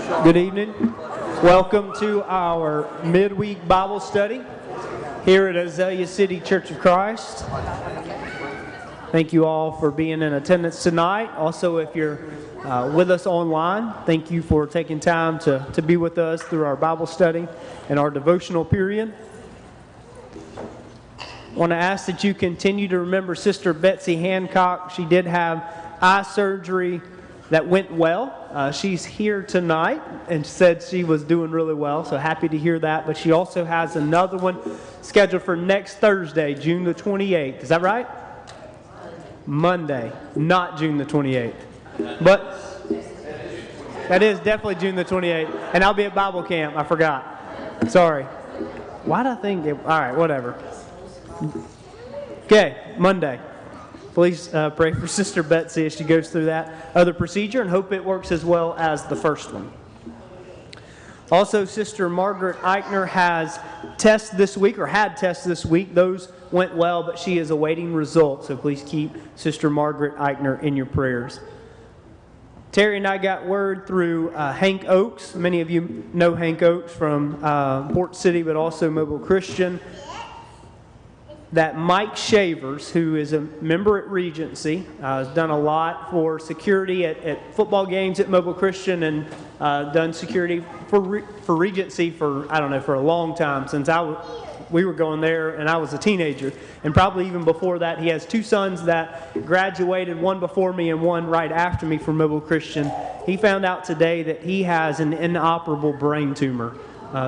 Good evening. Welcome to our midweek Bible study here at Azalea City Church of Christ. Thank you all for being in attendance tonight. Also, if you're with us online, thank you for taking time to be with us through our Bible study and our devotional period. I want to ask that you continue to remember Sister Betsy Hancock. She did have eye surgery that went well. She's here tonight and said she was doing really well, so happy to hear that. But she also has another one scheduled for next Thursday, June the 28th. Is that right? Monday, not June the 28th. But that is definitely June the 28th. And I'll be at Bible camp. I forgot. Sorry. Why did I think it? All right, whatever. Okay, Monday. Please pray for Sister Betsy as she goes through that other procedure and hope it works as well as the first one. Also, Sister Margaret Eichner has tests this week, or had tests this week. Those went well, but she is awaiting results, so please keep Sister Margaret Eichner in your prayers. Terry and I got word through Hank Oakes. Many of you know Hank Oakes from Port City, but also Mobile Christian, that Mike Shavers, who is a member at Regency, has done a lot for security at football games at Mobile Christian, and done security for Regency for, I don't know, for a long time, since we were going there and I was a teenager. And probably even before that. He has two sons that graduated, one before me and one right after me from Mobile Christian. He found out today that he has an inoperable brain tumor.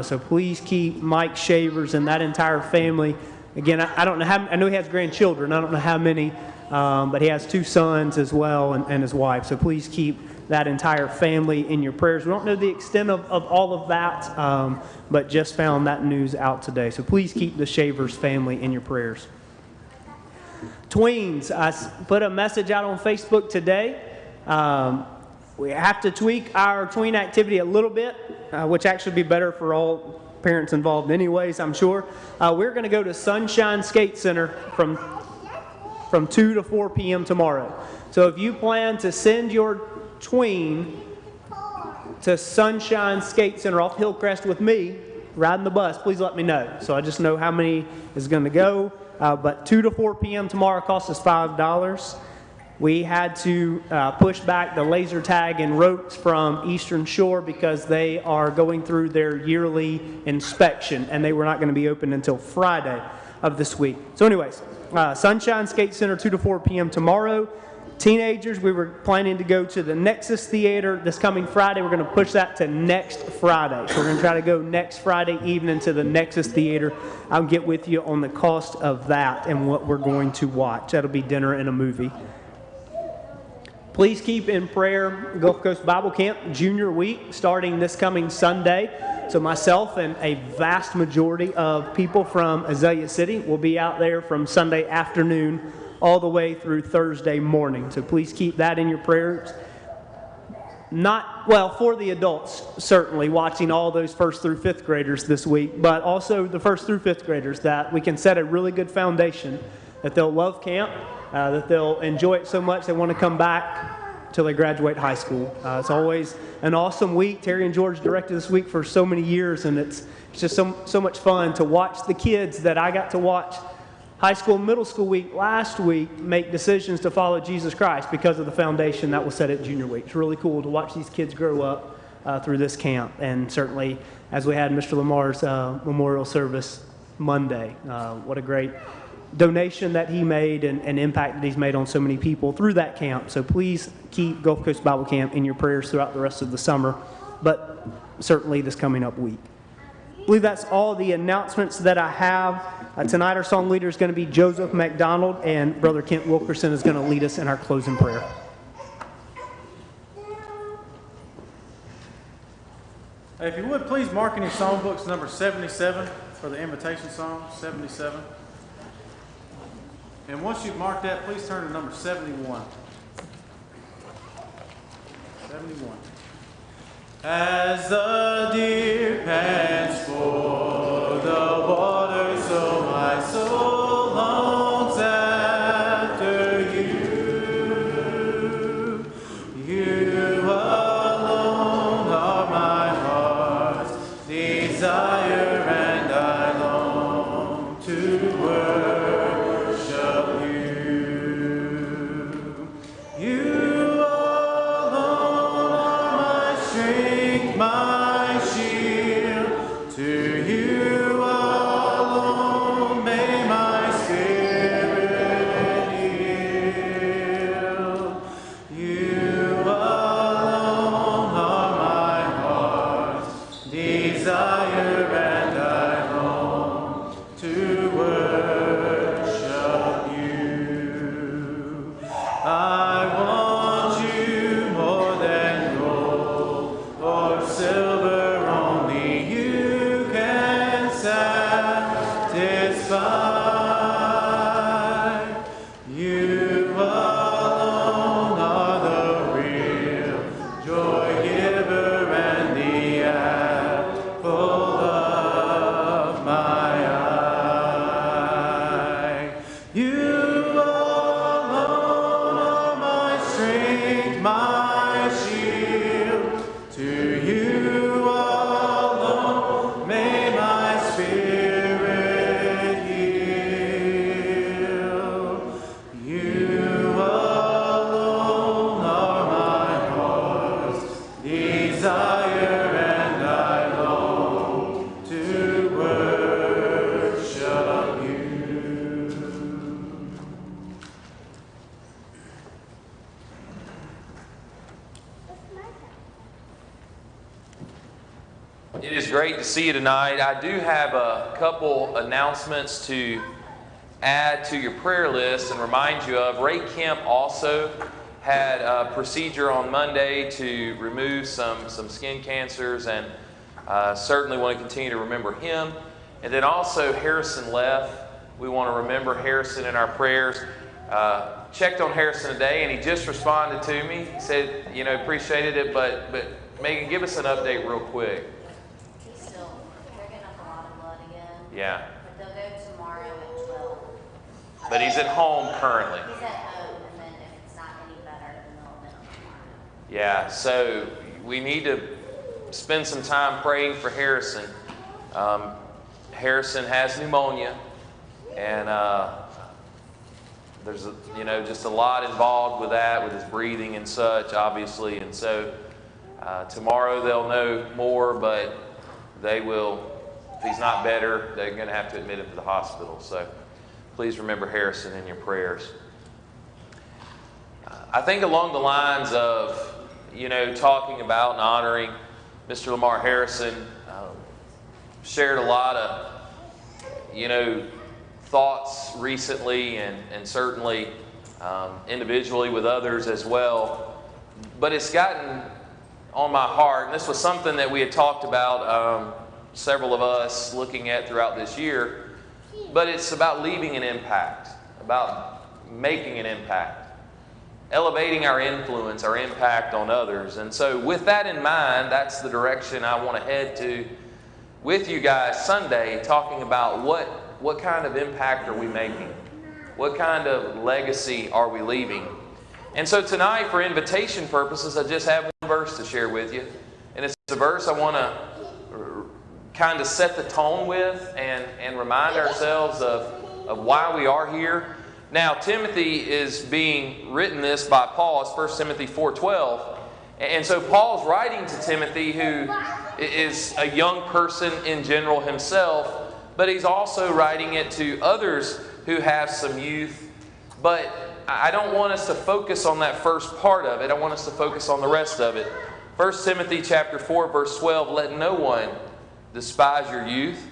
So please keep Mike Shavers and that entire family. Again, I don't know how. I know he has grandchildren. I don't know how many, but he has two sons as well and his wife. So please keep that entire family in your prayers. We don't know the extent of all of that, but just found that news out today. So please keep the Shavers family in your prayers. Tweens, I put a message out on Facebook today. We have to tweak our tween activity a little bit, which actually be better for all parents involved anyways, I'm sure. We're going to go to Sunshine Skate Center from 2 to 4 p.m. tomorrow. So if you plan to send your tween to Sunshine Skate Center off Hillcrest with me, riding the bus, please let me know. So I just know how many is going to go. But 2 to 4 p.m. tomorrow costs us $5. We had to push back the laser tag and ropes from Eastern Shore because they are going through their yearly inspection, and they were not going to be open until Friday of this week. So anyways, Sunshine Skate Center, 2 to 4 p.m. tomorrow. Teenagers, we were planning to go to the Nexus Theater this coming Friday. We're going to push that to next Friday. So we're going to try to go next Friday evening to the Nexus Theater. I'll get with you on the cost of that and what we're going to watch. That'll be dinner and a movie. Please keep in prayer Gulf Coast Bible Camp Junior Week starting this coming Sunday. So myself and a vast majority of people from Azalea City will be out there from Sunday afternoon all the way through Thursday morning. So please keep that in your prayers. For the adults, certainly, watching all those 1st through 5th graders this week, but also the 1st through 5th graders, that we can set a really good foundation, that they'll love camp, that they'll enjoy it so much they want to come back till they graduate high school. It's always an awesome week. Terry and George directed this week for so many years, and it's just so much fun to watch the kids that I got to watch high school and middle school week last week make decisions to follow Jesus Christ because of the foundation that was set at Junior Week. It's really cool to watch these kids grow up through this camp, and certainly as we had Mr. Lamar's memorial service Monday, what a great donation that he made and impact that he's made on so many people through that camp. So please keep Gulf Coast Bible Camp in your prayers throughout the rest of the summer, but certainly this coming up week. I believe that's all the announcements that I have. Tonight our song leader is going to be Joseph McDonald, and Brother Kent Wilkerson is going to lead us in our closing prayer. If you would, please mark in your songbooks number 77 for the invitation song, 77. And once you've marked that, please turn to number 71. 71. As the deer pants for the water, so my soul longs after you. You alone are my It is great to see you tonight. I do have a couple announcements to add to your prayer list and remind you of. Ray Kemp also had a procedure on Monday to remove some skin cancers, and certainly want to continue to remember him. And then also Harrison left. We want to remember Harrison in our prayers. Checked on Harrison today, and he just responded to me. He said, appreciated it, but Megan, give us an update real quick. They're getting up a lot of blood again. Yeah. But they'll go tomorrow at 12. But he's at home currently. He's at home, and then if it's not any better, then they'll admit him tomorrow. Yeah, so we need to spend some time praying for Harrison. Harrison has pneumonia, and there's just a lot involved with that, with his breathing and such, obviously. And so tomorrow they'll know more, but they will, if he's not better, they're going to have to admit him to the hospital. So please remember Harrison in your prayers. I think along the lines of, talking about and honoring Mr. Lamar Harrison, shared a lot of, thoughts recently and certainly individually with others as well. But it's gotten on my heart, and this was something that we had talked about, several of us looking at throughout this year, but it's about leaving an impact, about making an impact, elevating our influence, our impact on others. And so with that in mind, that's the direction I want to head to with you guys Sunday, talking about what kind of impact are we making? What kind of legacy are we leaving? And so tonight, for invitation purposes, I just have one verse to share with you. And it's a verse I want to kind of set the tone with and remind ourselves of why we are here. Now, Timothy is being written this by Paul. It's 1 Timothy 4:12. And so Paul's writing to Timothy, who is a young person in general himself, but he's also writing it to others who have some youth. But I don't want us to focus on that first part of it. I want us to focus on the rest of it. 1 Timothy chapter 4, verse 12, let no one despise your youth,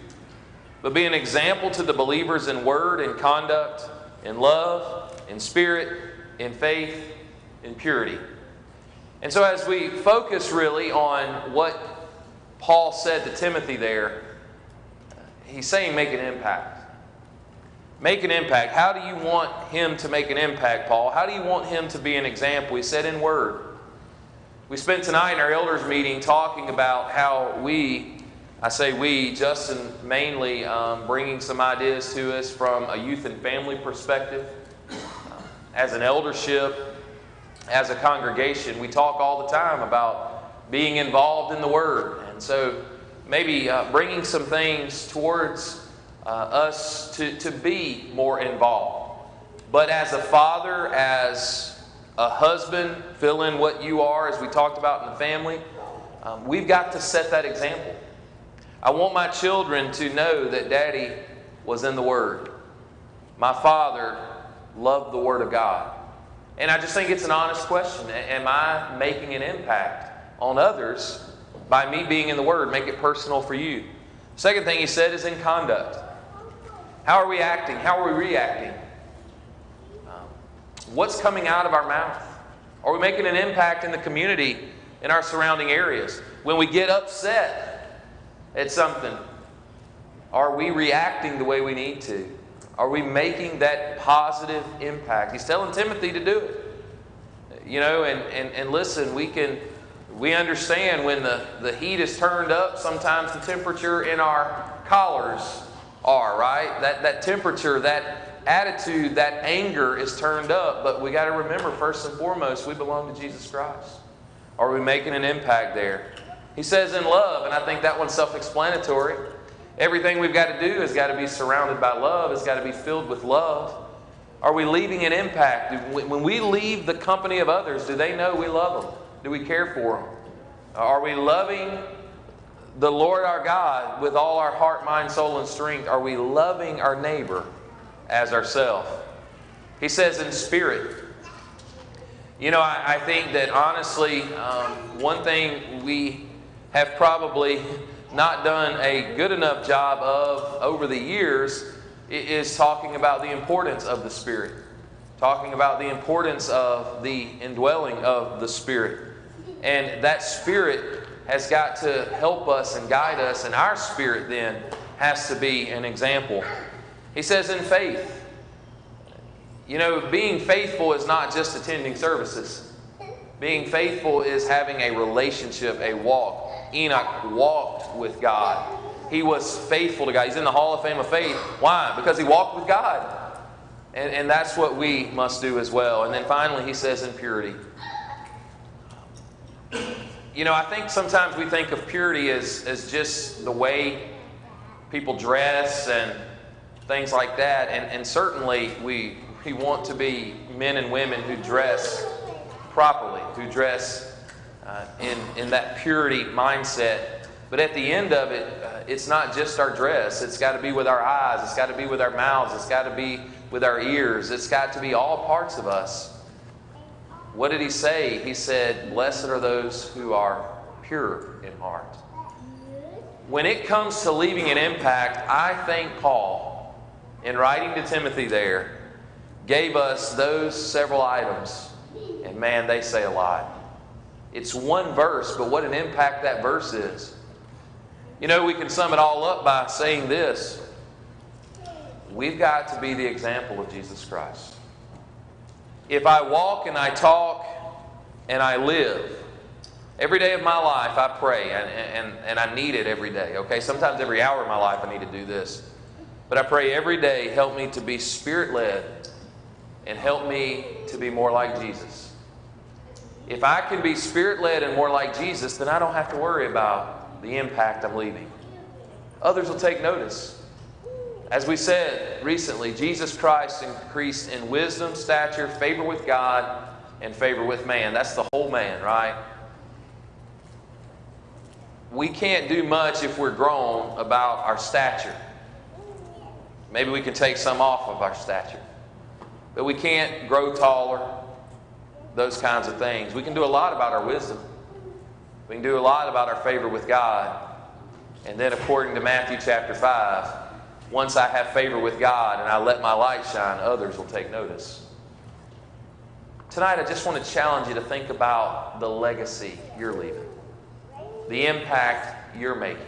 but be an example to the believers in word and conduct, in love, in spirit, in faith, in purity. And so as we focus really on what Paul said to Timothy there, he's saying make an impact. Make an impact. How do you want him to make an impact, Paul? How do you want him to be an example? He said in word. We spent tonight in our elders meeting talking about how I say we, Justin mainly bringing some ideas to us from a youth and family perspective. As an eldership, as a congregation, we talk all the time about being involved in the Word. And so maybe bringing some things towards us to be more involved. But as a father, as a husband, fill in what you are, as we talked about in the family, we've got to set that example. I want my children to know that Daddy was in the Word. My father loved the Word of God. And I just think it's an honest question. Am I making an impact on others by me being in the Word? Make it personal for you. Second thing he said is in conduct. How are we acting? How are we reacting? What's coming out of our mouth? Are we making an impact in the community, in our surrounding areas? When we get upset at something, are we reacting the way we need to? Are we making that positive impact? He's telling Timothy to do it. And listen, we understand when the heat is turned up, sometimes the temperature in our collars are, right? That temperature, that attitude, that anger is turned up. But we got to remember, first and foremost, we belong to Jesus Christ. Are we making an impact there? He says in love, and I think that one's self-explanatory. Everything we've got to do has got to be surrounded by love. It's got to be filled with love. Are we leaving an impact? When we leave the company of others, do they know we love them? Do we care for them? Are we loving the Lord our God with all our heart, mind, soul, and strength? Are we loving our neighbor as ourselves? He says in spirit. I think that honestly, one thing we have probably not done a good enough job of over the years is talking about the importance of the Spirit, talking about the importance of the indwelling of the Spirit. And that Spirit has got to help us and guide us, and our spirit then has to be an example. He says in faith. You know, being faithful is not just attending services. Being faithful is having a relationship, a walk. Enoch walked with God. He was faithful to God. He's in the Hall of Fame of Faith. Why? Because he walked with God. And that's what we must do as well. And then finally, he says in purity. You know, I think sometimes we think of purity as just the way people dress and things like that. And certainly we want to be men and women who dress properly, who dress in that purity mindset. But at the end of it, it's not just our dress. It's got to be with our eyes. It's got to be with our mouths. It's got to be with our ears. It's got to be all parts of us. What did he say? He said, blessed are those who are pure in heart. When it comes to leaving an impact, I think Paul, in writing to Timothy there, gave us those several items. And man, they say a lot. It's one verse, but what an impact that verse is. You know, we can sum it all up by saying this. We've got to be the example of Jesus Christ. If I walk and I talk and I live, every day of my life I pray, and I need it every day, okay? Sometimes every hour of my life I need to do this. But I pray every day, help me to be Spirit-led and help me to be more like Jesus. If I can be Spirit-led and more like Jesus, then I don't have to worry about the impact I'm leaving. Others will take notice. As we said recently, Jesus Christ increased in wisdom, stature, favor with God, and favor with man. That's the whole man, right? We can't do much if we're grown about our stature. Maybe we can take some off of our stature. But we can't grow taller, those kinds of things. We can do a lot about our wisdom. We can do a lot about our favor with God. And then according to Matthew chapter 5, once I have favor with God and I let my light shine, others will take notice. Tonight, I just want to challenge you to think about the legacy you're leaving, the impact you're making.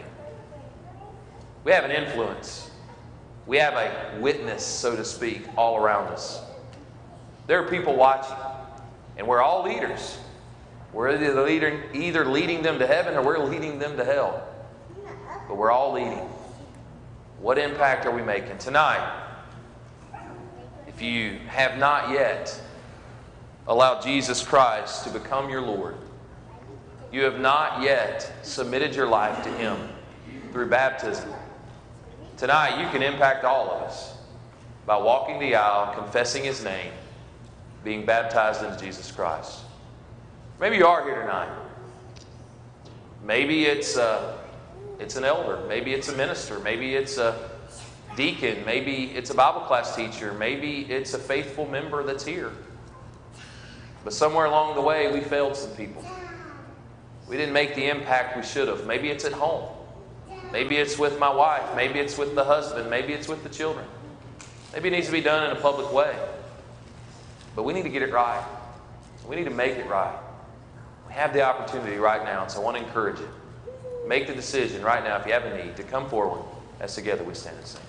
We have an influence. We have a witness, so to speak, all around us. There are people watching, and we're all leaders. We're either leading them to heaven or we're leading them to hell. But we're all leading. What impact are we making? Tonight, if you have not yet allowed Jesus Christ to become your Lord, you have not yet submitted your life to Him through baptism, tonight you can impact all of us by walking the aisle, confessing His name, being baptized into Jesus Christ. Maybe you are here tonight. Maybe it's an elder. Maybe it's a minister. Maybe it's a deacon. Maybe it's a Bible class teacher. Maybe it's a faithful member that's here. But somewhere along the way, we failed some people. We didn't make the impact we should have. Maybe it's at home. Maybe it's with my wife. Maybe it's with the husband. Maybe it's with the children. Maybe it needs to be done in a public way. But we need to get it right. We need to make it right. We have the opportunity right now, and so I want to encourage you. Make the decision right now, if you have a need, to come forward as together we stand and sing.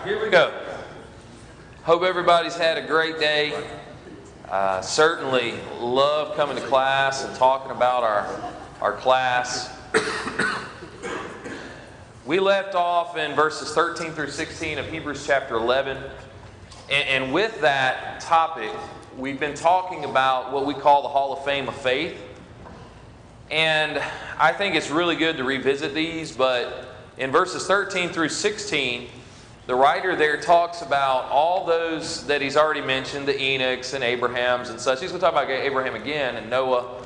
Here we go. Hope everybody's had a great day. Certainly love coming to class and talking about our class. We left off in verses 13 through 16 of Hebrews chapter 11. And with that topic, we've been talking about what we call the Hall of Fame of Faith. And I think it's really good to revisit these, but in verses 13 through 16, the writer there talks about all those that he's already mentioned, the Enochs and Abrahams and such. He's going to talk about Abraham again and Noah.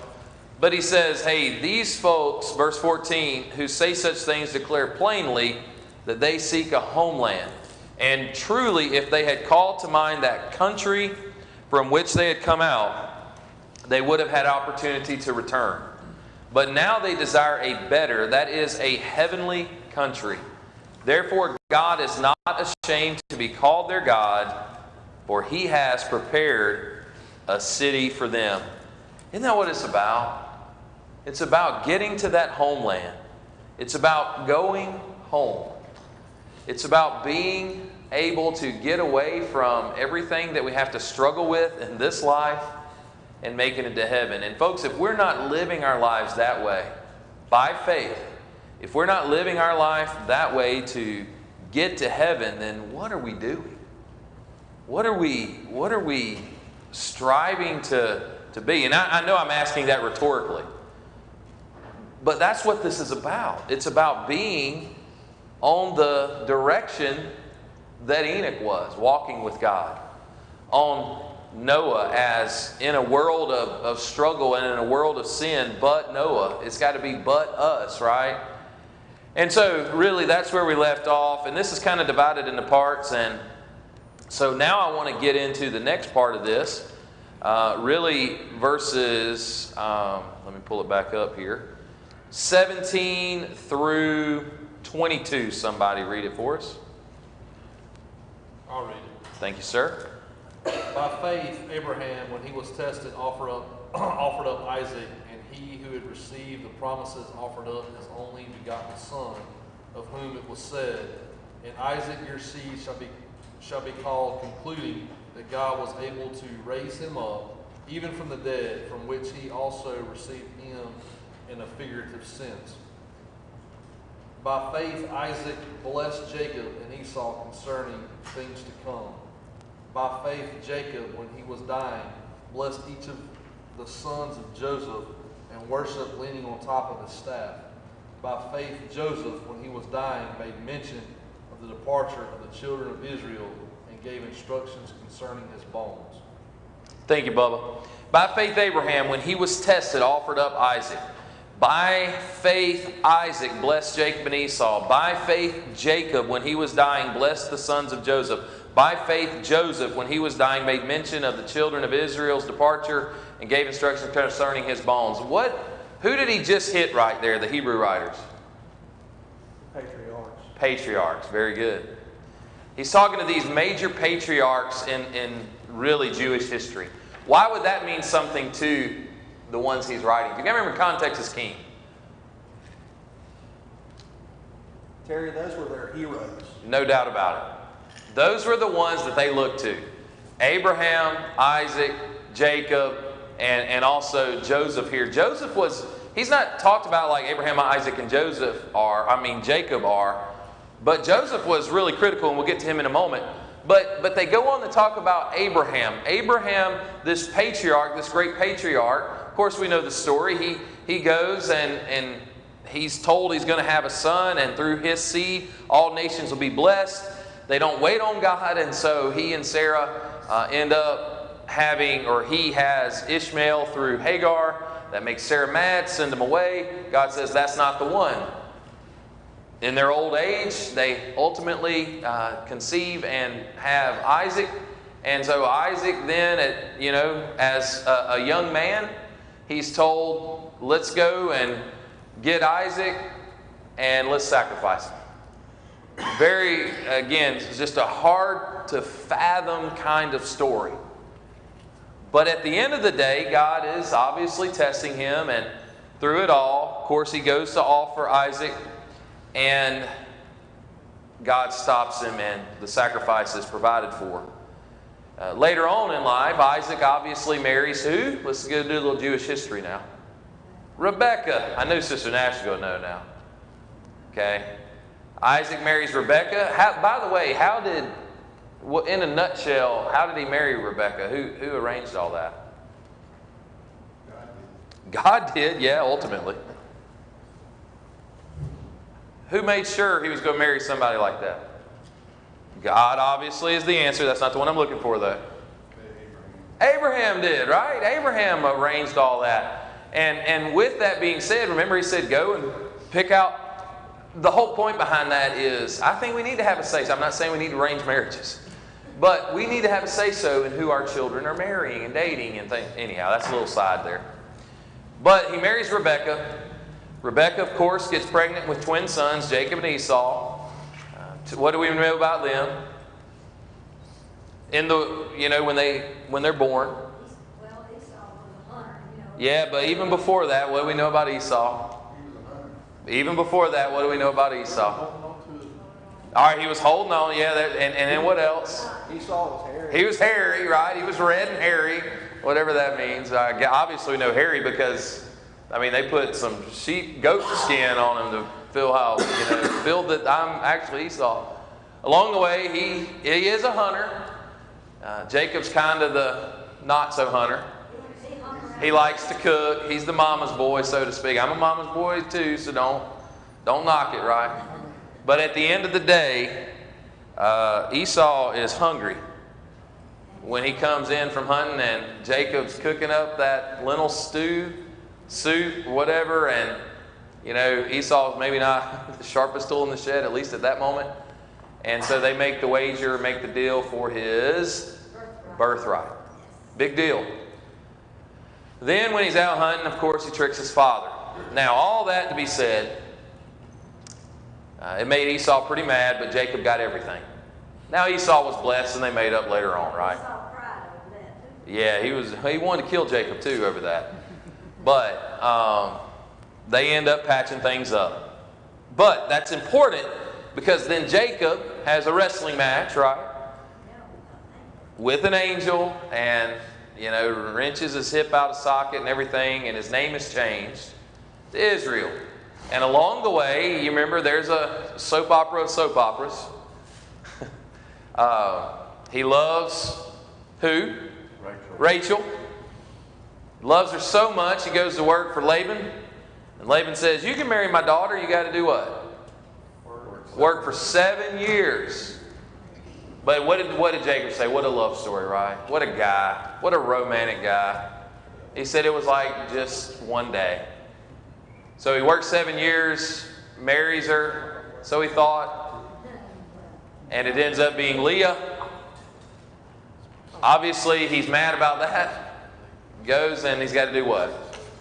But he says, hey, these folks, verse 14, who say such things declare plainly that they seek a homeland. And truly, if they had called to mind that country from which they had come out, they would have had opportunity to return. But now they desire a better, that is a heavenly country. Therefore, God is not ashamed to be called their God, for He has prepared a city for them. Isn't that what it's about? It's about getting to that homeland. It's about going home. It's about being able to get away from everything that we have to struggle with in this life and making it to heaven. And folks, if we're not living our lives that way, by faith, if we're not living our life that way to get to heaven, then what are we doing? What are we striving to be? And I know I'm asking that rhetorically, but that's what this is about. It's about being on the direction that Enoch was, walking with God. On Noah, as in a world of struggle and in a world of sin, but Noah. It's got to be but us, right? And so really that's where we left off. And this is kind of divided into parts. And so now I want to get into the next part of this. Really verses, let me pull it back up here. 17 through 22. Somebody read it for us. I'll read it. Thank you, sir. By faith, Abraham, when he was tested, offered up Isaac, and he who had received the promises offered up his only begotten son, of whom it was said, "In Isaac your seed shall be called," concluding that God was able to raise him up, even from the dead, from which he also received him in a figurative sense. By faith, Isaac blessed Jacob and Esau concerning things to come. By faith, Jacob, when he was dying, blessed each of the sons of Joseph and worshiped leaning on top of his staff. By faith, Joseph, when he was dying, made mention of the departure of the children of Israel and gave instructions concerning his bones. Thank you, Bubba. By faith, Abraham, when he was tested, offered up Isaac. By faith, Isaac blessed Jacob and Esau. By faith, Jacob, when he was dying, blessed the sons of Joseph. By faith, Joseph, when he was dying, made mention of the children of Israel's departure and gave instructions concerning his bones. Who did he just hit right there, the Hebrew writers? Patriarchs. Patriarchs, very good. He's talking to these major patriarchs in really Jewish history. Why would that mean something to the ones he's writing to? You got to remember, context is king. Terry, those were their heroes. No doubt about it. Those were the ones that they looked to. Abraham, Isaac, Jacob, and also Joseph here. Joseph he's not talked about like Abraham, Isaac, and Jacob are. But Joseph was really critical, and we'll get to him in a moment. But they go on to talk about Abraham. Abraham, this patriarch, this great patriarch. Of course, we know the story. He goes and he's told he's going to have a son, and through his seed, all nations will be blessed. They don't wait on God, and so he and Sarah end up he has Ishmael through Hagar. That makes Sarah mad, send him away. God says that's not the one. In their old age, they ultimately conceive and have Isaac. And so Isaac then, as a young man, he's told, let's go and get Isaac and let's sacrifice him. It's just a hard to fathom kind of story. But at the end of the day, God is obviously testing him, and through it all, of course, he goes to offer Isaac. And God stops him and the sacrifice is provided for. Later on in life, Isaac obviously marries who? Let's go do a little Jewish history now. Rebekah. I know Sister Nash is going to know now. Okay. Isaac marries Rebekah. By the way, in a nutshell, how did he marry Rebekah? Who arranged all that? God did, yeah, ultimately. Who made sure he was going to marry somebody like that? God obviously is the answer. That's not the one I'm looking for, though. Abraham did, right? Abraham arranged all that. And with that being said, remember he said, go and pick out. The whole point behind that is, I think we need to have a say-so. I'm not saying we need to arrange marriages. But we need to have a say-so in who our children are marrying and dating and things. Anyhow, that's a little side there. But he marries Rebekah. Rebekah, of course, gets pregnant with twin sons, Jacob and Esau. What do we know about them? When they're born. Well, Esau was a hunter, Yeah, but even before that, what do we know about Esau? Even before that, what do we know about Esau? All right, he was holding on, yeah, and then what else? Esau was hairy. He was hairy, right? He was red and hairy, whatever that means. Obviously, we know hairy because, they put some goat skin on him to feel that I'm actually Esau. Along the way, he is a hunter. Jacob's kind of the not-so-hunter. He likes to cook. He's the mama's boy, so to speak. I'm a mama's boy too, so don't knock it, right? But at the end of the day, Esau is hungry when he comes in from hunting, and Jacob's cooking up that lentil stew, soup, whatever, and Esau's maybe not the sharpest tool in the shed, at least at that moment. And so they make the wager, make the deal for his birthright. Big deal. Then when he's out hunting, of course, he tricks his father. Now, all that to be said, it made Esau pretty mad, but Jacob got everything. Now Esau was blessed, and they made up later on, right? Esau cried over that, too. Yeah, he wanted to kill Jacob too over that. But they end up patching things up. But that's important because then Jacob has a wrestling match, right? With an angel, and wrenches his hip out of socket and everything, and his name is changed to Israel. And along the way, you remember there's a soap opera of soap operas. He loves who? Rachel. Loves her so much, he goes to work for Laban. And Laban says, you can marry my daughter, you got to do what? Work for 7 years. But what did Jacob say? What a love story, right? What a guy. What a romantic guy. He said it was like just one day. So he works 7 years, marries her, so he thought, and it ends up being Leah. Obviously, he's mad about that. Goes and he's got to do what?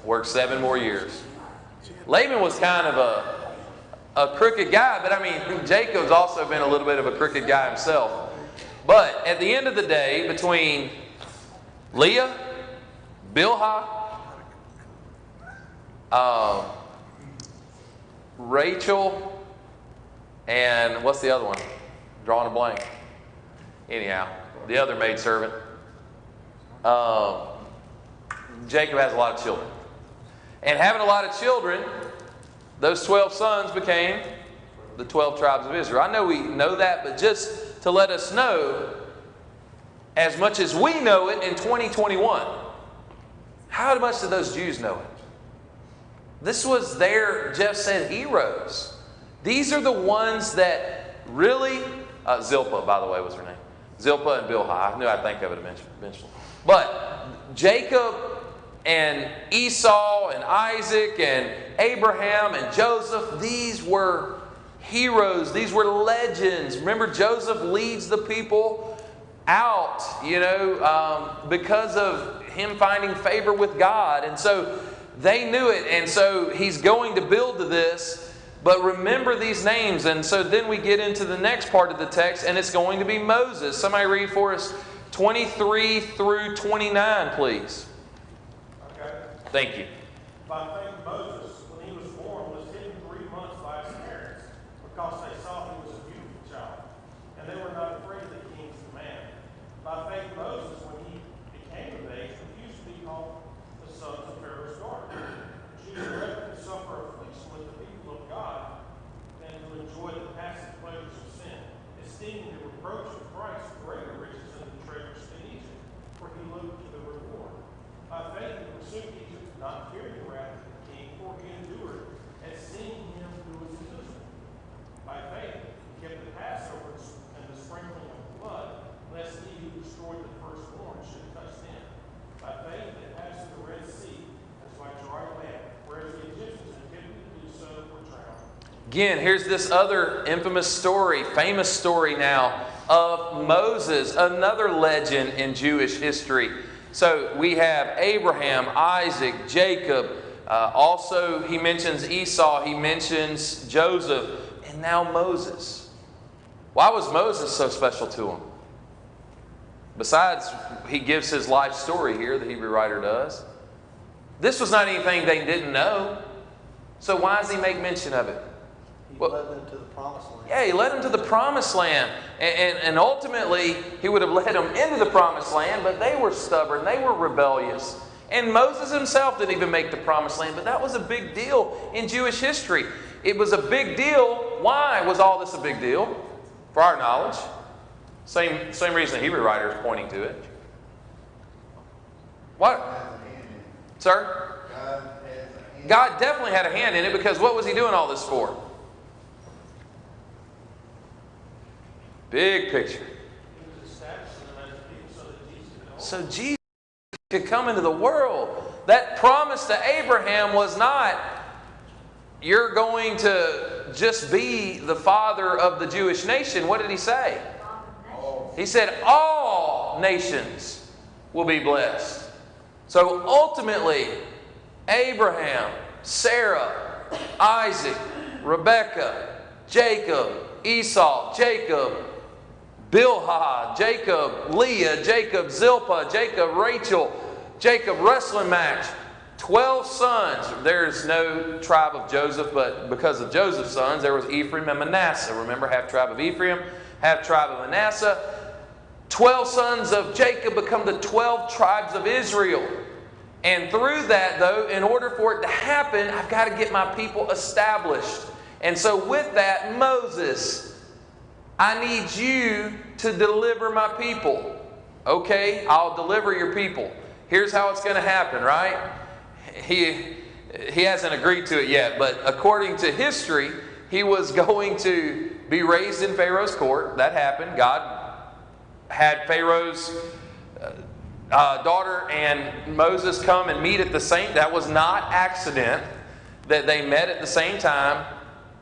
Work 7 more years. Laban was kind of a crooked guy, but Jacob's also been a little bit of a crooked guy himself. But at the end of the day, between Leah, Bilhah, Rachel, and what's the other one? Drawing a blank. Anyhow, the other maidservant. Jacob has a lot of children. And having a lot of children, those 12 sons became the 12 tribes of Israel. I know we know that, but just to let us know, as much as we know it in 2021, how much did those Jews know it? This was their, Jeff said, heroes. These are the ones that really, Zilpah, by the way, was her name. Zilpah and Bilhah. I knew I'd think of it eventually. But Jacob and Esau and Isaac and Abraham and Joseph, these were heroes. These were legends. Remember, Joseph leads the people out, because of him finding favor with God. And so they knew it. And so he's going to build to this. But remember these names. And so then we get into the next part of the text, and it's going to be Moses. Somebody read for us 23 through 29, please. Okay. Thank you. By faith, Moses, when he was born, was hidden 3 months by his parents because they saw he was a beautiful child. Again, here's this other infamous story, famous story now of Moses, another legend in Jewish history. So we have Abraham, Isaac, Jacob. Also, he mentions Esau. He mentions Joseph. And now Moses. Why was Moses so special to him? Besides, he gives his life story here, the Hebrew writer does. This was not anything they didn't know. So why does he make mention of it? He led them to the promised land. Yeah, he led them to the promised land. And ultimately, he would have led them into the promised land, but they were stubborn. They were rebellious. And Moses himself didn't even make the promised land, but that was a big deal in Jewish history. It was a big deal. Why was all this a big deal? For our knowledge. Same reason the Hebrew writer is pointing to it. What? Sir? God definitely had a hand in it, because what was he doing all this for? Big picture. So Jesus could come into the world. That promise to Abraham was not, you're going to just be the father of the Jewish nation. What did he say? He said all nations will be blessed. So ultimately, Abraham, Sarah, Isaac, Rebekah, Jacob, Esau, Jacob, Bilhah, Jacob, Leah, Jacob, Zilpah, Jacob, Rachel, Jacob, wrestling match. 12 sons. There's no tribe of Joseph, but because of Joseph's sons, there was Ephraim and Manasseh. Remember, half tribe of Ephraim, half tribe of Manasseh. 12 sons of Jacob become the 12 tribes of Israel. And through that, though, in order for it to happen, I've got to get my people established. And so with that, Moses, I need you to deliver my people. Okay, I'll deliver your people. Here's how it's going to happen, right? He hasn't agreed to it yet, but according to history, he was going to be raised in Pharaoh's court. That happened. God had Pharaoh's daughter and Moses come and meet at the same. That was not accident that they met at the same time.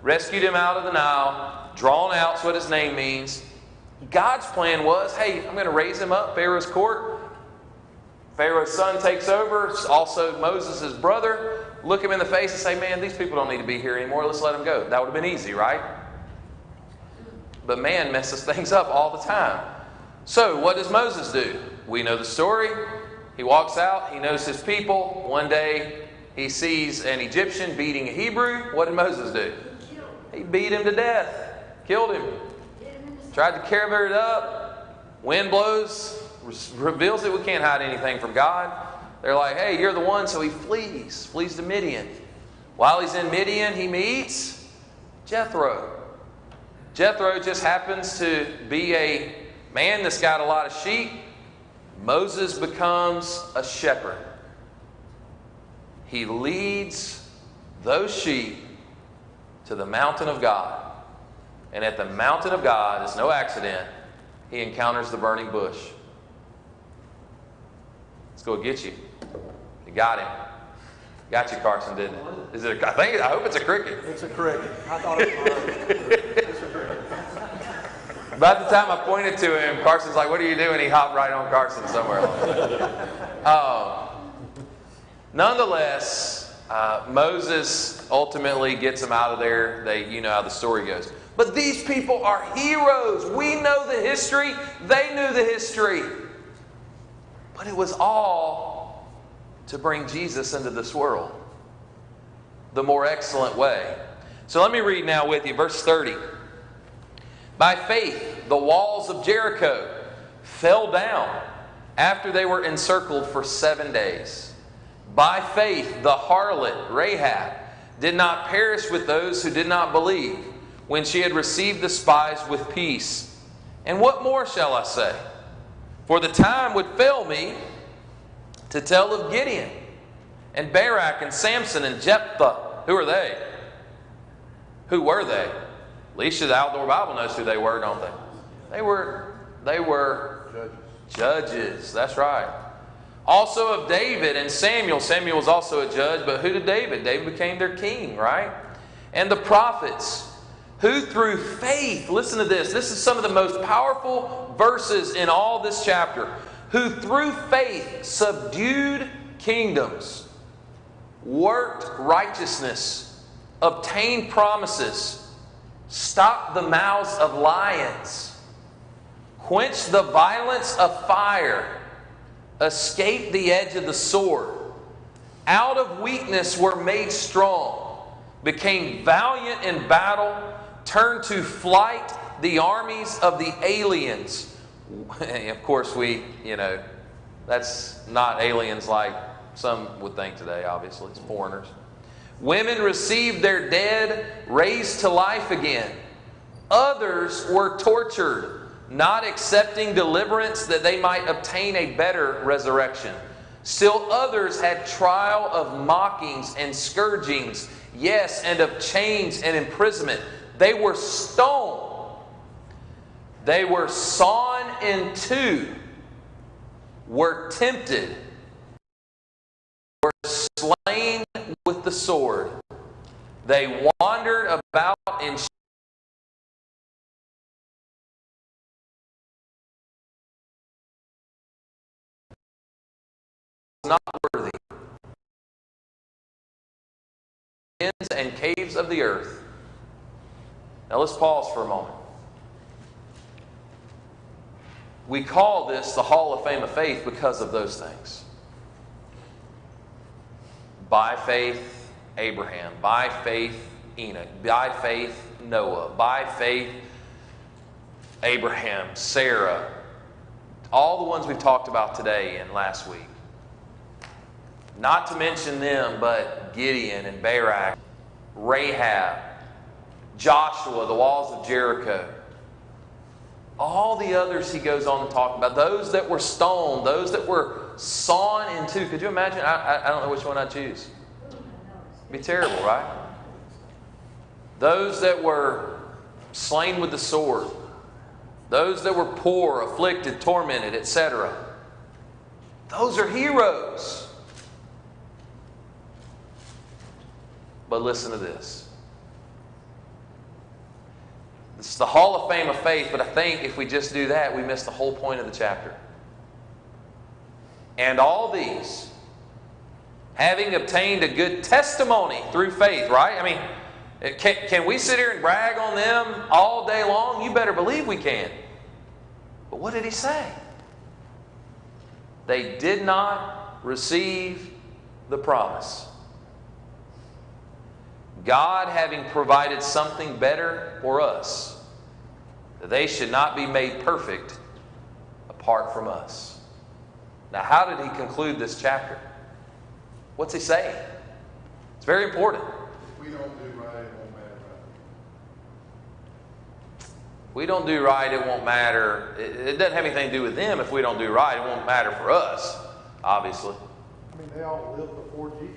Rescued him out of the Nile. Drawn out's what his name means. God's plan was, hey, I'm going to raise him up, Pharaoh's court. Pharaoh's son takes over, also Moses' brother. Look him in the face and say, man, these people don't need to be here anymore. Let's let them go. That would have been easy, right? But man messes things up all the time. So what does Moses do? We know the story. He walks out. He knows his people. One day he sees an Egyptian beating a Hebrew. What did Moses do? He beat him to death. Killed him. Tried to carry it up. Wind blows. Reveals that we can't hide anything from God. They're like, hey, you're the one. So he flees to Midian. While he's in Midian, he meets Jethro. Jethro just happens to be a man that's got a lot of sheep. Moses becomes a shepherd. He leads those sheep to the mountain of God. And at the mountain of God, it's no accident, he encounters the burning bush. Let's go get you. You got him. Got you, Carson, didn't it? Is it? I hope it's a cricket. It's a cricket. I thought it was. About the time I pointed to him, Carson's like, what are you doing? He hopped right on Carson somewhere. Nonetheless, Moses ultimately gets them out of there. You know how the story goes. But these people are heroes. We know the history. They knew the history. But it was all to bring Jesus into this world the more excellent way. So let me read now with you, verse 30. By faith, the walls of Jericho fell down after they were encircled for 7 days. By faith, the harlot, Rahab, did not perish with those who did not believe when she had received the spies with peace. And what more shall I say? For the time would fail me to tell of Gideon and Barak and Samson and Jephthah. Who are they? Who were they? At least the Outdoor Bible knows who they were, don't they? They were judges. That's right. Also of David and Samuel. Samuel was also a judge, but who did David? David became their king, right? and the prophets, who through faith, listen to this, this is some of the most powerful verses in all this chapter, who through faith subdued kingdoms, worked righteousness, obtained promises, stopped the mouths of lions, quenched the violence of fire, escaped the edge of the sword, out of weakness were made strong, became valiant in battle, turned to flight the armies of the aliens. Of course, that's not aliens like some would think today, obviously. It's foreigners. Women received their dead raised to life again. Others were tortured, not accepting deliverance that they might obtain a better resurrection. Still others had trial of mockings and scourgings, yes, and of chains and imprisonment. They were stoned. They were sawn in two, were tempted, were slain with the sword. They wandered about in not worthy. Ends and caves of the earth. Now let's pause for a moment. We call this the Hall of Fame of Faith because of those things. By faith, Abraham. By faith, Enoch. By faith, Noah. By faith, Abraham, Sarah. All the ones we've talked about today and last week. Not to mention them, but Gideon and Barak, Rahab, Joshua, the walls of Jericho. All the others he goes on to talk about. Those that were stoned, those that were sawn in two. Could you imagine? I don't know which one I'd choose. It'd be terrible, right? Those that were slain with the sword. Those that were poor, afflicted, tormented, etc. Those are heroes. But listen to this. It's the Hall of Fame of Faith, but I think if we just do that, we miss the whole point of the chapter. And all these, having obtained a good testimony through faith, right? I mean, can we sit here and brag on them all day long? You better believe we can. But what did he say? They did not receive the promise. God having provided something better for us, that they should not be made perfect apart from us. Now, how did he conclude this chapter? What's he saying? It's very important. If we don't do right, it won't matter. If we don't do right, it won't matter. It doesn't have anything to do with them. If we don't do right, it won't matter for us, obviously. I mean, they all lived before Jesus.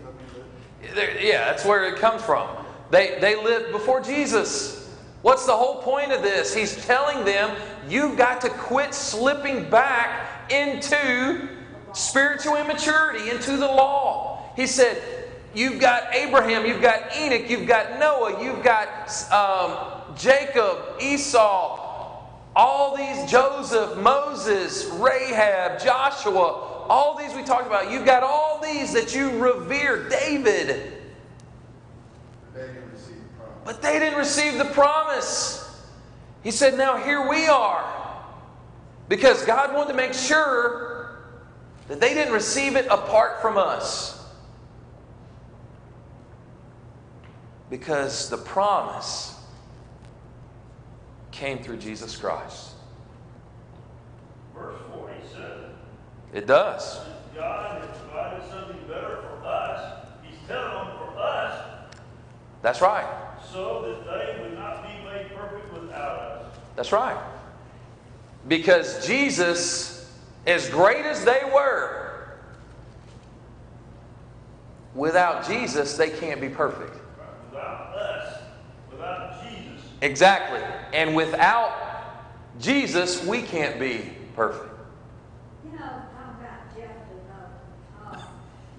Yeah, that's where it comes from. They lived before Jesus. What's the whole point of this? He's telling them, you've got to quit slipping back into spiritual immaturity, into the law. He said, you've got Abraham, you've got Enoch, you've got Noah, you've got Jacob, Esau, all these, Joseph, Moses, Rahab, Joshua, all these we talked about. You've got all these that you revere. David. But they didn't receive the promise. He said, now here we are. Because God wanted to make sure that they didn't receive it apart from us. Because the promise came through Jesus Christ. Verse 47. It does. God has provided something better for us. He's telling them for us. That's right. So that they would not be made perfect without us. That's right. Because Jesus, as great as they were, without Jesus, they can't be perfect. Without us. Without Jesus. Exactly. And without Jesus, we can't be perfect. You know, talking about Jeff,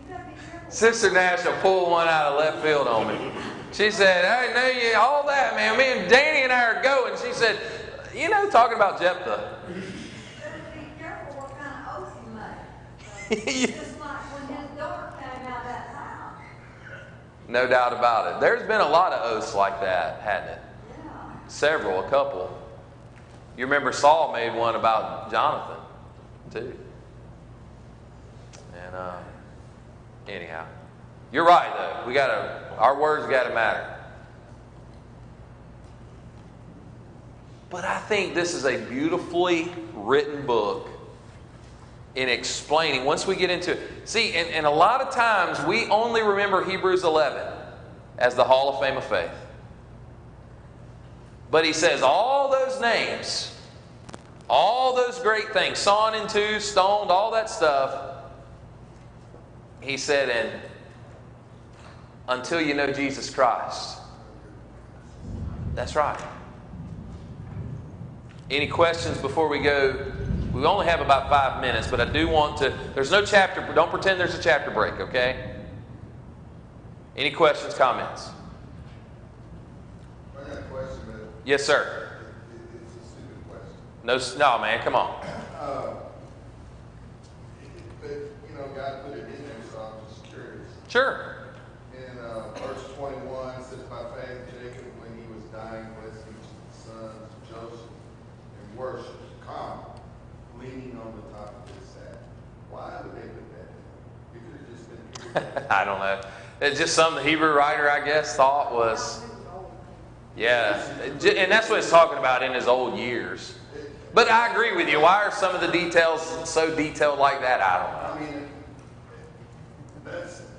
you gotta be careful. Sister Nash will pull one out of left field on me. She said, I know you, all that, man. Me and Danny and I are going. She said, talking about Jephthah. Better be careful what kind of oath you make. Just like when his daughter came out of that house. No doubt about it. There's been a lot of oaths like that, hadn't it? Yeah. Several, a couple. You remember Saul made one about Jonathan, too. And anyhow, you're right though. Our words gotta matter. But I think this is a beautifully written book in explaining, once we get into it. See, and a lot of times we only remember Hebrews 11 as the Hall of Fame of Faith. But he says all those names, all those great things, sawn in two, stoned, all that stuff, he said, and until you know Jesus Christ. That's right. Any questions before we go? We only have about 5 minutes, but I do want to, there's no chapter, don't pretend there's a chapter break, okay? Any questions, comments? I got a question, but Yes, sir. it's a stupid question. No, man, come on. But, God put it in there, so I'm just curious. Sure. In verse 21, it says, by faith, Jacob, when he was dying, blessed each son Joseph and worshiped, leaning on the top of his sack. Why would they put that in? It could have just been period. I don't know. It's just some Hebrew writer, I guess, thought was, yeah. And that's what it's talking about in his old years. But I agree with you. Why are some of the details so detailed like that? I don't know. I mean,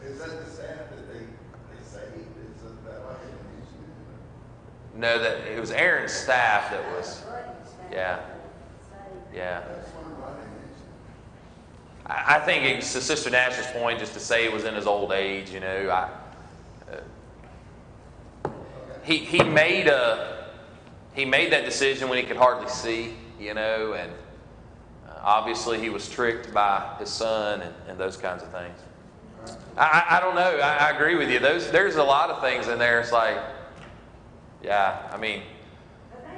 is that the staff that they saved? Is that why they mentioned it? No, that it was Aaron's staff that was, yeah. Yeah. That's why they mentioned it. I think it's to Sister Nash's point, just to say it was in his old age, He made that decision when he could hardly see, and obviously he was tricked by his son and those kinds of things. I don't know. I agree with you. There's a lot of things in there. It's like, yeah, I mean. But they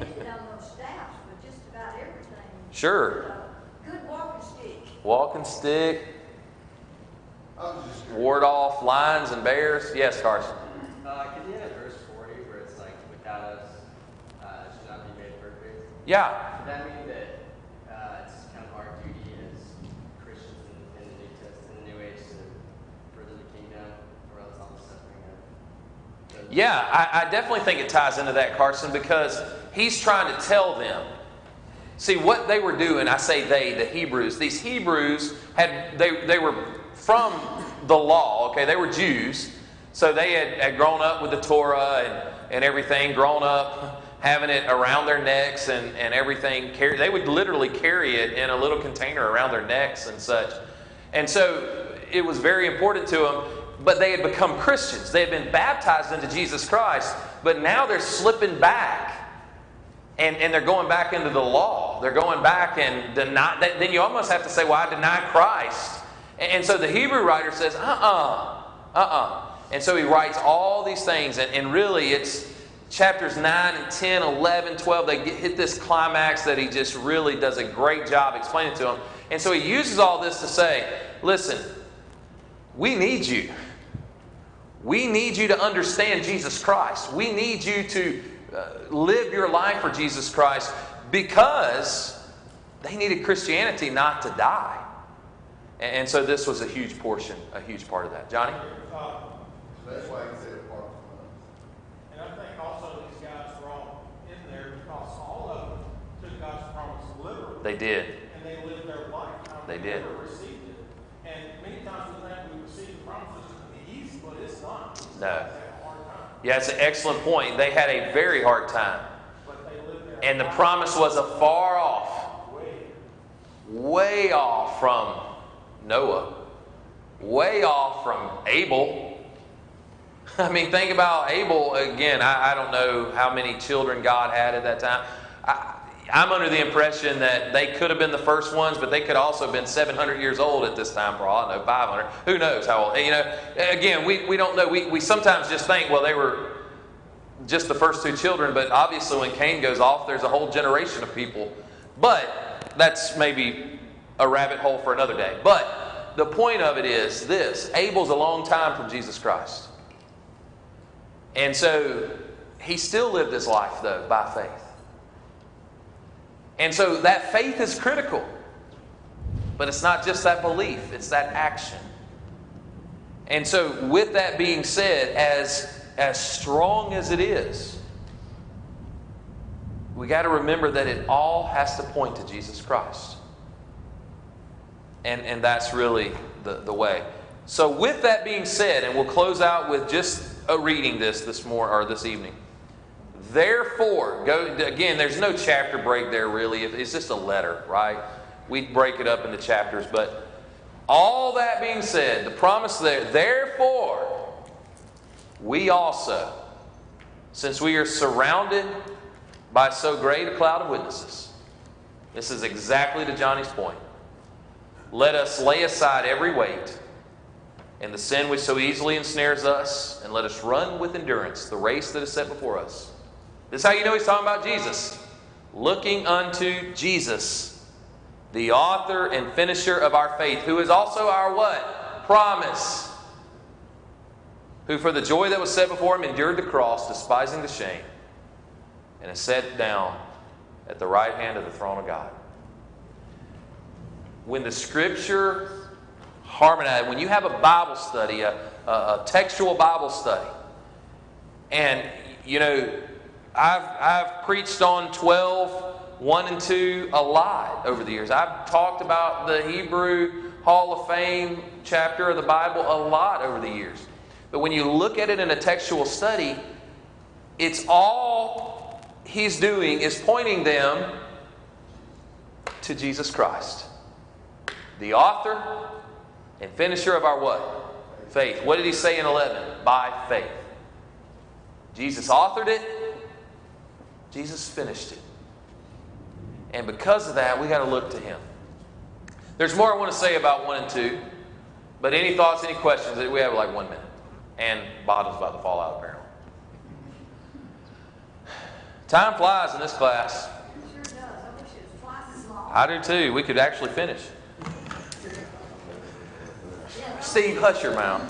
did on those staffs with just about everything. Sure. Good walking stick. Walking stick, I was just curious. ward off lions and bears. Yes, Carson. Could you add verse 40 where it's like, without us, should not be made perfect? Yeah. Does that mean that it's kind of our duty as Christians in the New Testament, in the New Age, to further the kingdom, or else all the suffering of the... Yeah, I definitely think it ties into that, Carson, because he's trying to tell them. See, what they were doing, I say they, the Hebrews. These Hebrews, they were from the law, okay? They were Jews. So they had grown up with the Torah and everything, grown up having it around their necks and everything. They would literally carry it in a little container around their necks and such. And so it was very important to them. But they had become Christians. They had been baptized into Jesus Christ. But now they're slipping back. And they're going back into the law. They're going back and deny. Then you almost have to say, well, I deny Christ. And so the Hebrew writer says, And so he writes all these things. And really it's chapters 9 and 10, 11, 12. They hit this climax that he just really does a great job explaining to them. And so he uses all this to say, listen, we need you. We need you to understand Jesus Christ. We need you to live your life for Jesus Christ, because they needed Christianity not to die. And so this was a huge portion, a huge part of that. Johnny? That's why he said apart from us. And I think also these guys were all in there because all of them took God's promise literally. They did. And they lived their life. They did. Never received it. And many times we think we receive the promises to be easy, but it's not. No. It's a hard time. Yeah, it's an excellent point. They had a very hard time. But they lived their And the life promise was afar off. Way off from Noah. Way off from Abel. I mean, think about Abel again. I don't know how many children God had at that time. I'm under the impression that they could have been the first ones, but they could also have been 700 years old at this time, for all I know, 500. Who knows how old? Again, we don't know. We sometimes just think, well, they were just the first two children, but obviously when Cain goes off, there's a whole generation of people. But that's maybe a rabbit hole for another day. But the point of it is this: Abel's a long time from Jesus Christ. And so he still lived his life, though, by faith. And so that faith is critical. But it's not just that belief, it's that action. And so with that being said, as strong as it is, we got to remember that it all has to point to Jesus Christ. And that's really the way. So with that being said, and we'll close out with just reading this evening. Therefore, again, there's no chapter break there really. It's just a letter, right? We break it up into chapters. But all that being said, the promise there, therefore, we also, since we are surrounded by so great a cloud of witnesses, this is exactly to Johnny's point. Let us lay aside every weight and the sin which so easily ensnares us, and let us run with endurance the race that is set before us. This is how you know he's talking about Jesus. Looking unto Jesus, the author and finisher of our faith, who is also our what? Promise. Who for the joy that was set before him endured the cross, despising the shame, and is set down at the right hand of the throne of God. When the Scripture harmonizes, when you have a Bible study, a textual Bible study, and I've preached on 12:1 and 2 a lot over the years. I've talked about the Hebrew Hall of Fame chapter of the Bible a lot over the years. But when you look at it in a textual study, it's all he's doing is pointing them to Jesus Christ, the author and finisher of our what? Faith. What did he say in 11? By faith. Jesus authored it. Jesus finished it. And because of that, we got to look to him. There's more I want to say about 1 and 2. But any thoughts, any questions? We have like 1 minute. And bottle's about to fall out apparently. Time flies in this class. It sure does. I wish it was twice as long. I do too. We could actually finish. Steve, hush your mouth.